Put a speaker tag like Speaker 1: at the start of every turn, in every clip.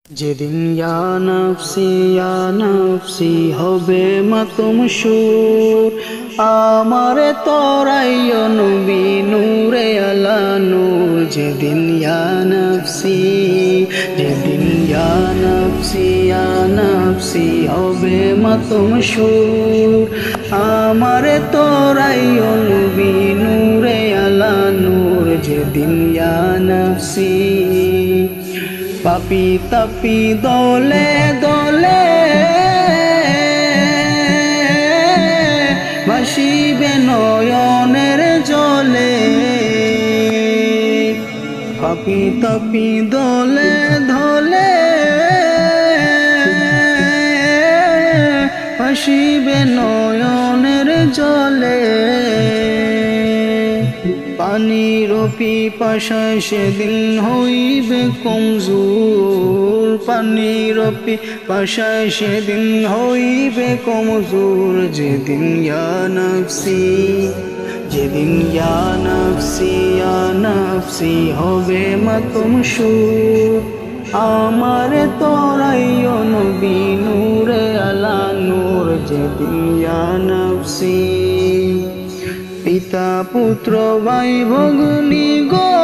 Speaker 1: যেদিন ইয়া নফসি হবে মাতুম সুর, আমারে তোরাইও নবী নূরে আলা নূর। যেদিন ইয়া নফসি হবে মাতুম সুর, আমারে তোরাইও নবী নূরে আলা নূর। যেদিন ইয়া নফসি পাপি তাপি দলে দলে ভাসিবে নয়নের জলে। পাপি তাপি দলে দলে ভাসিবে নয়নের জলে। পানির পিপাসায় সেদিন হইবে কমজোর, পানির পিপাসায় সেদিন হইবে কমজোর। যেদিন ইয়া নফসি হবে মাতুম সুর, আমারে তোরাইও নবী নূরে আলা নূর। যেদিন ইয়া নফসি পিতা পুত্র ভাই ভগ্নী গণ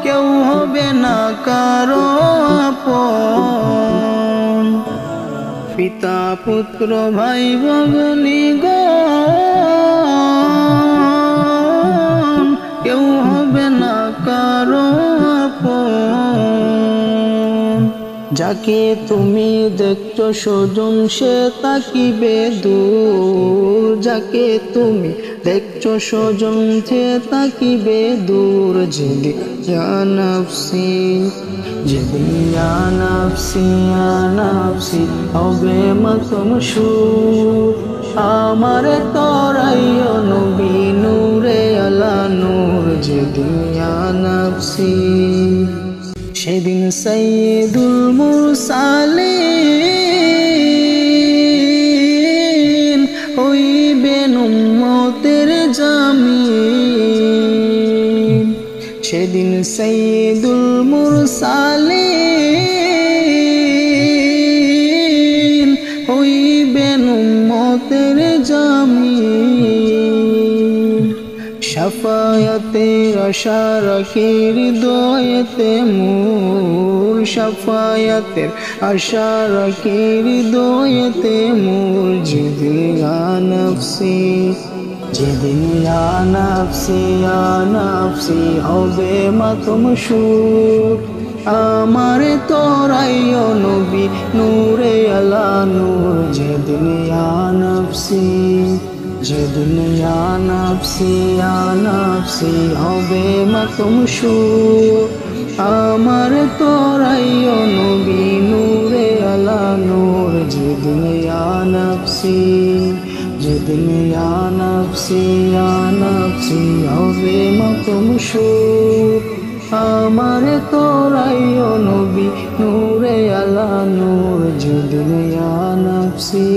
Speaker 1: কেউ হবে না কারো আপন। পিতা পুত্র ভাই ভগ্নী গণ কেউ হবে না কারো আপন। যাকে তুমি দেখছো স্বজন সে তাকিবে দূর, যাকে তুমি দেখছো স্বজন সে তাকিবে দূর। যেদিন ইয়া নফসি হবে মাতুম সুর, আমারে তোরাইও নবী নূরে আলা নূর। যেদিন ইয়া নফসি সেদিন সাইয়্যিদুল মুরসালিন হইবেন উম্মতের জামিন। সেদিন সাইয়্যিদুল মুরসালিন হইবেন উম্মতের জামিন। শাফায়াতের আশা রাখি হৃদয়েতে মোর, শাফায়াতের আশা রাখি হৃদয়েতে মোর। যেদিন ইয়া নফসি হবে মাতুম সুর, আমারে তোরাইও নবী নূরে আলা নূর। যেদিন ইয়া নফসি হবে মাতুম সুর, আমারে তোরাইও নবী নূরে আলা নূর। যেদিন ইয়া নফসি হবে মাতুম সুর, আমারে তোরাইও নবী নূরে আলা নূর। যেদিন ইয়া নফসি।